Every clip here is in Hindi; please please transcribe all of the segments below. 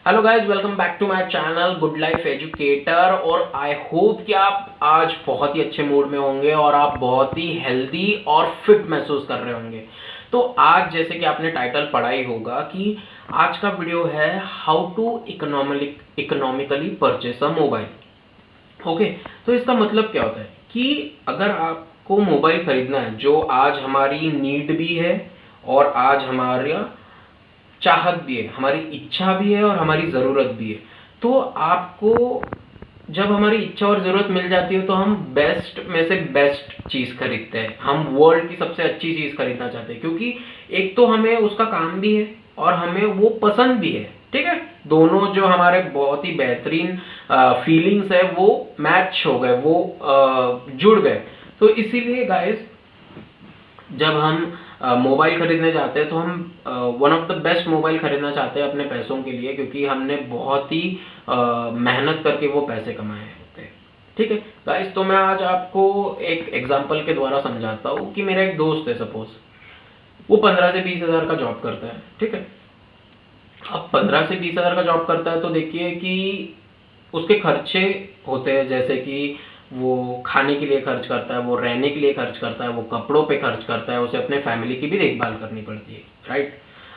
Hello guys, welcome back to my channel good life educator. और आई होप कि आप आज बहुत ही अच्छे मूड में होंगे और आप बहुत ही हेल्दी और फिट महसूस कर रहे होंगे। तो आज जैसे कि आपने टाइटल पढ़ा ही होगा कि आज का वीडियो है how to economically purchase a mobile. Okay, तो इसका मतलब क्या होता है कि अगर आपको मोबाइल खरीदना है जो आज हमारी नीड भी है और आज हमारा चाहत भी है, हमारी इच्छा भी है और हमारी ज़रूरत भी है, तो आपको जब हमारी इच्छा और ज़रूरत मिल जाती है तो हम बेस्ट में से बेस्ट चीज़ खरीदते हैं। हम वर्ल्ड की सबसे अच्छी चीज़ खरीदना चाहते हैं क्योंकि एक तो हमें उसका काम भी है और हमें वो पसंद भी है। ठीक है, दोनों जो हमारे बहुत ही बेहतरीन फीलिंग्स है वो मैच हो गए, वो जुड़ गए। तो इसीलिए गाइस, जब हम मोबाइल खरीदने जाते हैं तो हम one of the best mobile खरीदना चाहते हैं अपने पैसों के लिए, क्योंकि हमने बहुत ही मेहनत करके वो पैसे कमाए होते हैं। ठीक है गाइस, तो मैं आज आपको एक एग्जांपल के द्वारा समझाता हूँ कि मेरा एक दोस्त है, सपोज वो 15 से 20 हज़ार का जॉब करता है। ठीक है, अब 15 से 20 हज़ार का जॉब करता है तो देखिए कि उसके खर्चे होते हैं, जैसे कि वो खाने के लिए खर्च करता है, वो रहने के लिए खर्च करता है, वो कपड़ों पे खर्च करता है, उसे अपने फैमिली की भी देखभाल करनी पड़ती है। राइट,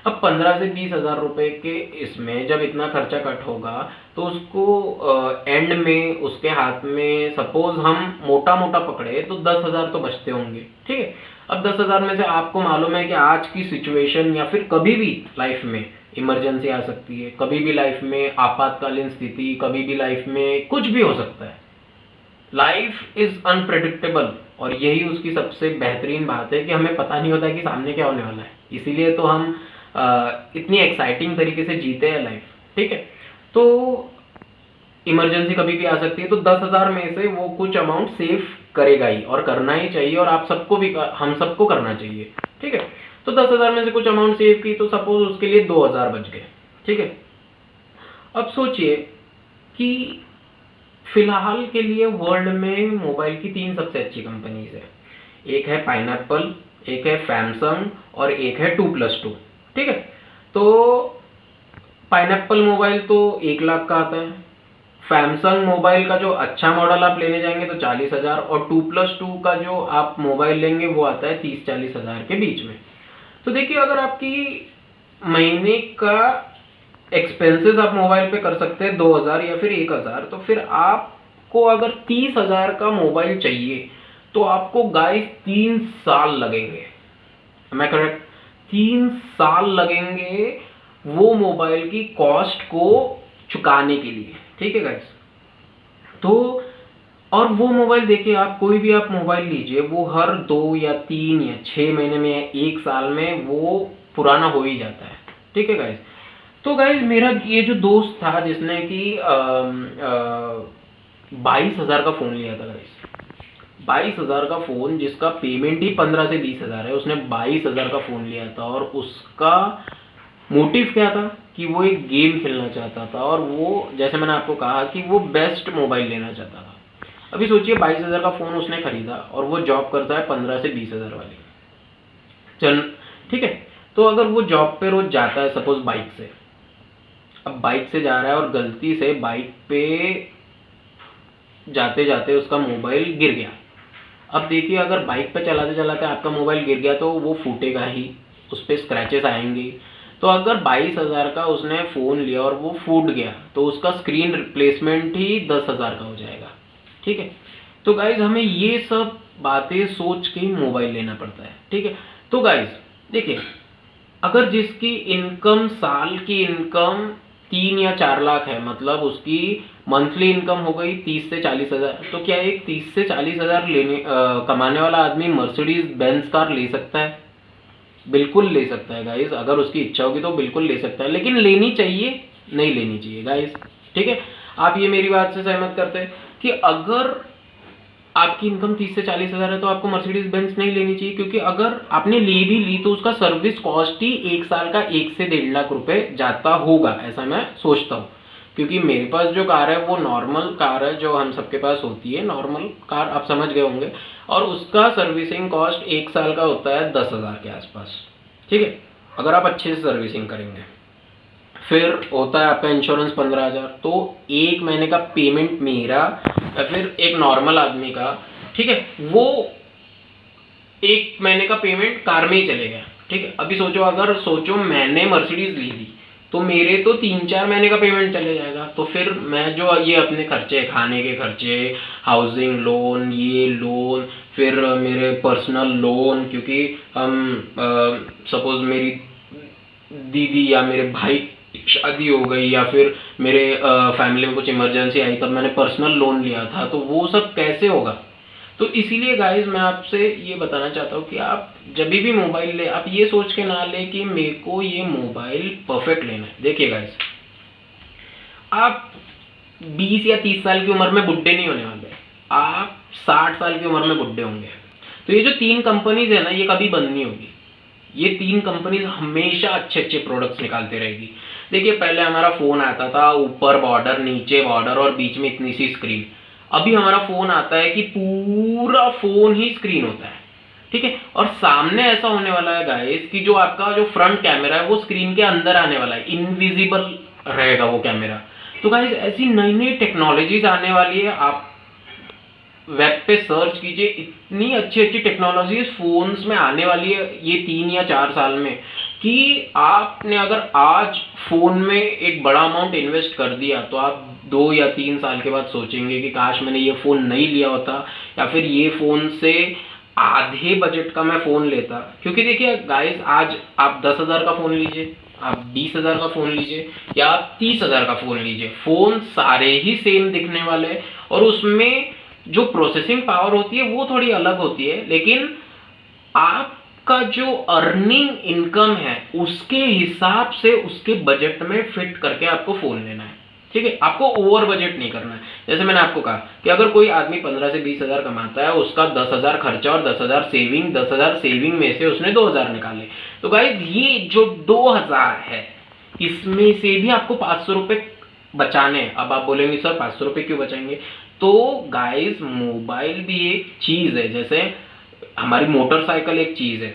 अब 15 से 20 हज़ार रुपए के इसमें जब इतना खर्चा कट होगा तो उसको एंड में उसके हाथ में सपोज हम मोटा मोटा पकड़े तो 10 हज़ार तो बचते होंगे। ठीक है, अब 10 हज़ार में से आपको मालूम है कि आज की सिचुएशन या फिर कभी भी लाइफ में इमरजेंसी आ सकती है, कभी भी लाइफ में आपातकालीन स्थिति, कभी भी लाइफ में कुछ भी हो सकता है। लाइफ इज अनप्रेडिक्टेबल और यही उसकी सबसे बेहतरीन बात है कि हमें पता नहीं होता है कि सामने क्या होने वाला है। इसीलिए तो हम इतनी एक्साइटिंग तरीके से जीते हैं लाइफ। ठीक है, तो इमरजेंसी कभी भी आ सकती है, तो 10 हज़ार में से वो कुछ अमाउंट सेव करेगा ही और करना ही चाहिए, और आप सबको भी, हम सबको करना चाहिए। ठीक है, तो 10 हज़ार में से कुछ अमाउंट सेव की तो सपोज उसके लिए 2 हज़ार बच गए। ठीक है, अब सोचिए कि फिलहाल के लिए वर्ल्ड में मोबाइल की 3 सबसे अच्छी कंपनीज है। एक है पाइनएप्पल, एक है सैमसंग और एक है 2+2। ठीक है, तो पाइनएप्पल मोबाइल तो 1 लाख का आता है, सैमसंग मोबाइल का जो अच्छा मॉडल आप लेने जाएंगे तो 40 हज़ार, और 2+2 का जो आप मोबाइल लेंगे वो आता है 30-40 हज़ार के बीच में। तो देखिए, अगर आपकी महीने का एक्सपेंसेस आप मोबाइल पे कर सकते हैं 2 हज़ार या फिर 1 हज़ार, तो फिर आपको अगर 30 हज़ार का मोबाइल चाहिए तो आपको गाइस 3 साल लगेंगे। मैं करेक्ट, 3 साल लगेंगे वो मोबाइल की कॉस्ट को चुकाने के लिए। ठीक है गाइस, तो और वो मोबाइल देखिए, आप कोई भी आप मोबाइल लीजिए, वो हर 2 या 3 या 6 महीने में या 1 साल में वो पुराना हो ही जाता है। ठीक है गाइस, तो गाइज मेरा ये जो दोस्त था जिसने कि 22 हज़ार का फ़ोन लिया था गाइज, 22 हज़ार का फ़ोन जिसका पेमेंट ही 15 से 20 हज़ार है, उसने 22 हज़ार का फ़ोन लिया था और उसका मोटिव क्या था कि वो एक गेम खेलना चाहता था, और वो जैसे मैंने आपको कहा कि वो बेस्ट मोबाइल लेना चाहता था। अभी सोचिए, 22 हज़ार का फ़ोन उसने खरीदा और वो जॉब करता है 15 से 20 हज़ार वाली। चल ठीक है, तो अगर वो जॉब पे रोज जाता है सपोज बाइक से, अब बाइक से जा रहा है और गलती से बाइक पे जाते जाते उसका मोबाइल गिर गया। अब देखिए, अगर बाइक पे चलाते चलाते आपका मोबाइल गिर गया तो वो फूटेगा ही, उस पर स्क्रैचेस आएंगे। तो अगर 22 हज़ार का उसने फ़ोन लिया और वो फूट गया तो उसका स्क्रीन रिप्लेसमेंट ही 10 हज़ार का हो जाएगा। ठीक है, तो गाइज हमें ये सब बातें सोच के ही मोबाइल लेना पड़ता है। ठीक है, तो गाइज देखिए, अगर जिसकी इनकम, साल की इनकम 3 या 4 लाख है, मतलब उसकी मंथली इनकम हो गई 30 से 40 हज़ार, तो क्या एक 30 से 40 हज़ार कमाने वाला आदमी मर्सिडीज बेंज कार ले सकता है? बिल्कुल ले सकता है गाइस, अगर उसकी इच्छा होगी तो बिल्कुल ले सकता है, लेकिन लेनी चाहिए नहीं लेनी चाहिए गाइस। ठीक है, आप ये मेरी बात से सहमत करते हैं कि अगर आपकी इनकम 30 से 40 हज़ार है तो आपको मर्सिडीज बेंज नहीं लेनी चाहिए, क्योंकि अगर आपने ली भी ली तो उसका सर्विस कॉस्ट ही 1 साल का 1 से 1.5 लाख रुपए जाता होगा, ऐसा मैं सोचता हूँ। क्योंकि मेरे पास जो कार है वो नॉर्मल कार है, जो हम सबके पास होती है नॉर्मल कार, आप समझ गए होंगे, और उसका सर्विसिंग कॉस्ट 1 साल का होता है 10 हज़ार के आसपास। ठीक है, अगर आप अच्छे से सर्विसिंग करेंगे। फिर होता है आपका इंश्योरेंस 15,000। तो एक महीने का पेमेंट मेरा या फिर एक नॉर्मल आदमी का, ठीक है, वो एक महीने का पेमेंट कार में ही चलेगा। ठीक है, अभी सोचो, अगर सोचो मैंने मर्सिडीज ली थी तो मेरे तो 3-4 महीने का पेमेंट चले जाएगा। तो फिर मैं जो ये अपने खर्चे, खाने के खर्चे, हाउसिंग लोन, ये लोन, फिर मेरे पर्सनल लोन, क्योंकि हम सपोज मेरी दीदी या मेरे भाई की शादी हो गई या फिर मेरे फैमिली में कुछ इमरजेंसी आई तब मैंने पर्सनल लोन लिया था, तो वो सब कैसे होगा। तो इसीलिए गाइज मैं आपसे ये बताना चाहता हूँ कि आप जब भी मोबाइल ले, आप ये सोच के ना ले कि मेरे को ये मोबाइल परफेक्ट लेना है। देखिए गाइज, आप 20 या 30 साल की उम्र में बुढ़े नहीं होने वाले, आप 60 साल की उम्र में बुढ़े होंगे। तो ये जो 3 कंपनीज है ना, ये कभी बंद नहीं होगी। ये 3 कंपनीज हमेशा अच्छे अच्छे प्रोडक्ट्स निकालते रहेगी। देखिए, पहले हमारा फोन आता था, ऊपर बॉर्डर, नीचे बॉर्डर और बीच में इतनी सी स्क्रीन। अभी हमारा फोन आता है कि पूरा फोन ही स्क्रीन होता है। ठीक है, और सामने ऐसा होने वाला है गाइस कि जो आपका जो फ्रंट कैमरा है वो स्क्रीन के अंदर आने वाला है, इनविजिबल रहेगा वो कैमरा। तो गाइस ऐसी नई नई टेक्नोलॉजीज आने वाली है। आप वेब पे सर्च कीजिए, इतनी अच्छी अच्छी टेक्नोलॉजीज फोन्स में आने वाली है ये 3 या 4 साल में, कि आपने अगर आज फोन में एक बड़ा अमाउंट इन्वेस्ट कर दिया तो आप 2 या 3 साल के बाद सोचेंगे कि काश मैंने ये फोन नहीं लिया होता, या फिर ये फोन से आधे बजट का मैं फोन लेता। क्योंकि देखिए गाइस, आज आप 10,000 का फोन लीजिए, आप 20,000 का फोन लीजिए, या आप 30,000 का फोन लीजिए, फोन सारे ही सेम दिखने वाले हैं। और उसमें जो प्रोसेसिंग पावर होती है वो थोड़ी अलग होती है, लेकिन आपका जो अर्निंग इनकम है उसके हिसाब से उसके बजट में फिट करके आपको फोन लेना है। ठीक है, आपको ओवर बजट नहीं करना है। जैसे मैंने आपको कहा कि अगर कोई आदमी 15 से 20,000 कमाता है, उसका 10,000 खर्चा और 10,000 सेविंग, 10,000 सेविंग में से उसने 2,000 निकाले, तो गाइज ये जो 2,000 है इसमें से भी आपको 500 रुपए बचाने हैं। अब आप बोलेंगे सर 500 रुपए क्यों बचाएंगे। तो गाइस, मोबाइल भी एक चीज है, जैसे हमारी मोटरसाइकिल एक चीज है।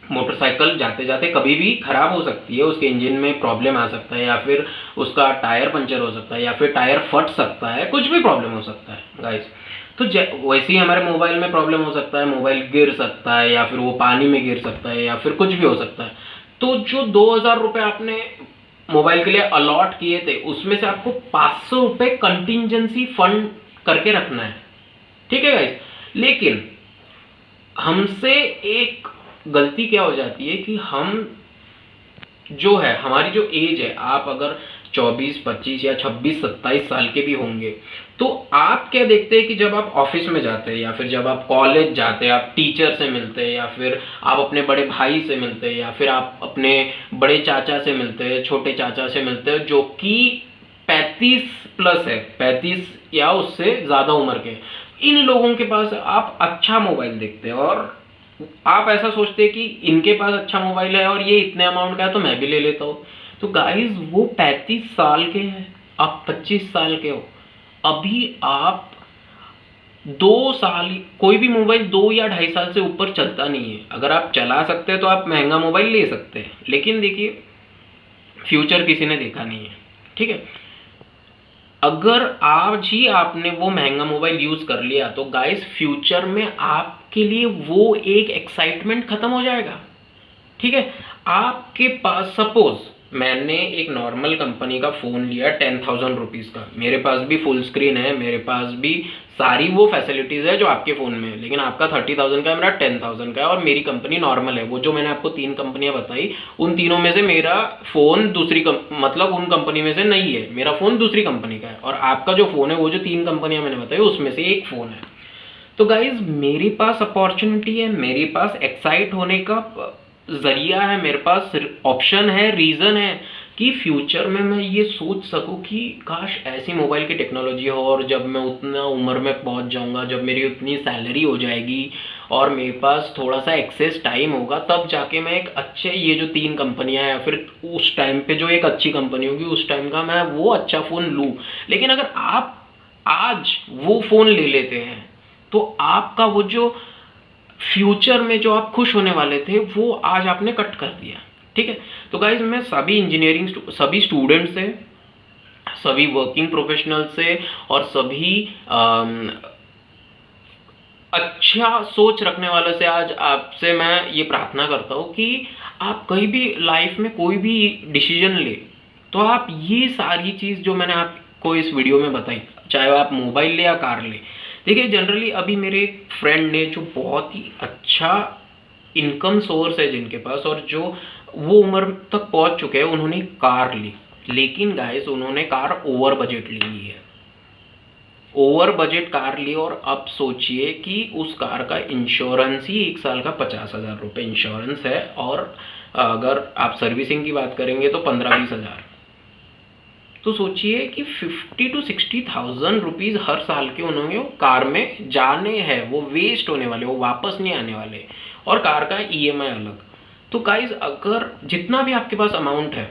मोटरसाइकिल जाते जाते कभी भी खराब हो सकती है, उसके इंजन में प्रॉब्लम आ सकता है, या फिर उसका टायर पंचर हो सकता है, या फिर टायर फट सकता है, कुछ भी प्रॉब्लम हो सकता है गाइस। तो वैसे ही हमारे मोबाइल में प्रॉब्लम हो सकता है, मोबाइल गिर सकता है, या फिर वो पानी में गिर सकता है, या फिर कुछ भी हो सकता है। तो जो 2,000 रुपये आपने मोबाइल के लिए अलॉट किए थे उसमें से आपको 500 रुपये कंटिजेंसी फंड करके रखना है। ठीक है गाइस, लेकिन हमसे एक गलती क्या हो जाती है कि हम जो है, हमारी जो एज है, आप अगर 24, 25 या 26, 27 साल के भी होंगे, तो आप क्या देखते हैं कि जब आप ऑफिस में जाते हैं, या फिर जब आप कॉलेज जाते हैं, आप टीचर से मिलते हैं, या फिर आप अपने बड़े भाई से मिलते हैं, या फिर आप अपने बड़े चाचा से मिलते हैं, छोटे चाचा से मिलते हैं जो कि 35 प्लस है, 35 या उससे ज़्यादा उम्र के, इन लोगों के पास आप अच्छा मोबाइल देखते हैं और आप ऐसा सोचते हैं कि इनके पास अच्छा मोबाइल है और ये इतने अमाउंट का है तो मैं भी ले लेता हूँ। तो गाइज वो 35 साल के हैं, आप 25 साल के हो, अभी आप 2 साल, कोई भी मोबाइल 2 या 2.5 साल से ऊपर चलता नहीं है। अगर आप चला सकते हैं तो आप महंगा मोबाइल ले सकते हैं, लेकिन देखिए फ्यूचर किसी ने देखा नहीं है। ठीक है, अगर आज ही आपने वो महंगा मोबाइल यूज कर लिया तो गाइस फ्यूचर में आपके लिए वो एक एक्साइटमेंट खत्म हो जाएगा। ठीक है, आपके पास सपोज मैंने एक नॉर्मल कंपनी का फ़ोन लिया 10,000 रुपीज़ का, मेरे पास भी फुल स्क्रीन है, मेरे पास भी सारी वो फैसिलिटीज़ है जो आपके फ़ोन में है, लेकिन आपका 30,000 का है, मेरा 10,000 का है, और मेरी कंपनी नॉर्मल है। वो जो मैंने आपको 3 कंपनियां बताई, उन तीनों में से मेरा फ़ोन मतलब उन कंपनी में से नहीं है, मेरा फ़ोन दूसरी कंपनी का है, और आपका जो फ़ोन है वो जो 3 कंपनियां मैंने बताई उसमें से एक फ़ोन है। तो गाइज मेरे पास अपॉर्चुनिटी है, मेरे पास एक्साइट होने का जरिया है, मेरे पास ऑप्शन है, रीज़न है कि फ्यूचर में मैं ये सोच सकूं कि काश ऐसी मोबाइल की टेक्नोलॉजी हो, और जब मैं उतना उम्र में पहुंच जाऊंगा, जब मेरी उतनी सैलरी हो जाएगी और मेरे पास थोड़ा सा एक्सेस टाइम होगा, तब जाके मैं एक अच्छे, ये जो 3 कंपनियां हैं, या फिर उस टाइम पे जो एक अच्छी कंपनी होगी उस टाइम का मैं वो अच्छा फ़ोन लूँ। लेकिन अगर आप आज वो फ़ोन ले लेते हैं तो आपका वो जो फ्यूचर में जो आप खुश होने वाले थे वो आज आपने कट कर दिया। ठीक है। तो गाइज मैं सभी सभी स्टूडेंट से, सभी वर्किंग प्रोफेशनल से और सभी अच्छा सोच रखने वालों से आज आपसे मैं ये प्रार्थना करता हूँ कि आप कहीं भी लाइफ में कोई भी डिसीजन ले तो आप ये सारी चीज़ जो मैंने आपको इस वीडियो में बताई, चाहे आप मोबाइल ले या कार ले। देखिए जनरली अभी मेरे एक फ्रेंड ने जो बहुत ही अच्छा इनकम सोर्स है जिनके पास, और जो वो उम्र तक पहुंच चुके हैं, उन्होंने कार ली, लेकिन गाइस उन्होंने कार ओवर बजट ली है, ओवर बजट कार ली। और अब सोचिए कि उस कार का इंश्योरेंस ही 1 साल का 50,000 रुपये इंश्योरेंस है, और अगर आप सर्विसिंग की बात करेंगे तो 15-20 हज़ार। तो सोचिए कि 50,000 to 60,000 रुपीज़ हर साल के उन्होंने कार में जाने हैं, वो वेस्ट होने वाले, वो वापस नहीं आने वाले, और कार का ईएमआई अलग। तो गाइज अगर जितना भी आपके पास अमाउंट है,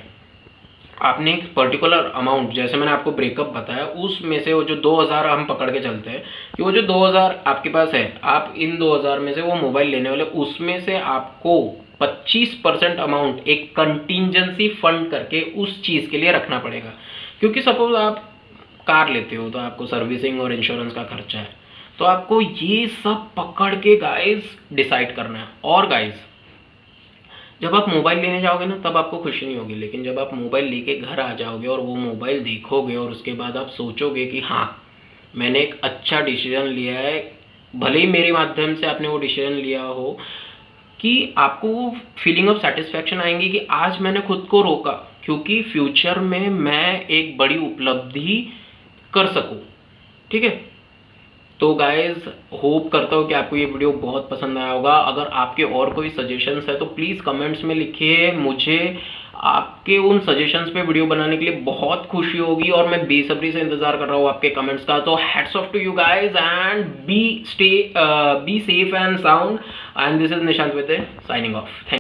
आपने एक पर्टिकुलर अमाउंट, जैसे मैंने आपको ब्रेकअप बताया, उसमें से वो जो 2,000 हम पकड़ के चलते हैं कि वो जो 2,000 आपके पास है, आप इन 2,000 में से वो मोबाइल लेने वाले, उसमें से आपको 25% अमाउंट एक कंटिजेंसी फंड करके उस चीज़ के लिए रखना पड़ेगा। क्योंकि सपोज आप कार लेते हो तो आपको सर्विसिंग और इंश्योरेंस का खर्चा है, तो आपको ये सब पकड़ के गाइस डिसाइड करना है। और गाइस जब आप मोबाइल लेने जाओगे ना तब आपको खुशी नहीं होगी, लेकिन जब आप मोबाइल लेके घर आ जाओगे और वो मोबाइल देखोगे और उसके बाद आप सोचोगे कि हाँ मैंने एक अच्छा डिसीजन लिया है, भले ही मेरे माध्यम से आपने वो डिसीजन लिया हो, कि आपको वो फीलिंग ऑफ सेटिस्फैक्शन आएंगी कि आज मैंने खुद को रोका, क्योंकि फ्यूचर में मैं एक बड़ी उपलब्धि कर सकूं। ठीक है। तो गाइज होप करता हूँ कि आपको ये वीडियो बहुत पसंद आया होगा। अगर आपके और कोई सजेशंस है तो प्लीज़ कमेंट्स में लिखिए, मुझे आपके उन सजेशंस पे वीडियो बनाने के लिए बहुत खुशी होगी, और मैं बेसब्री से इंतजार कर रहा हूँ आपके कमेंट्स का। तो hats off to you guys and be safe and sound, and this is Nishant Vide signing off. Thank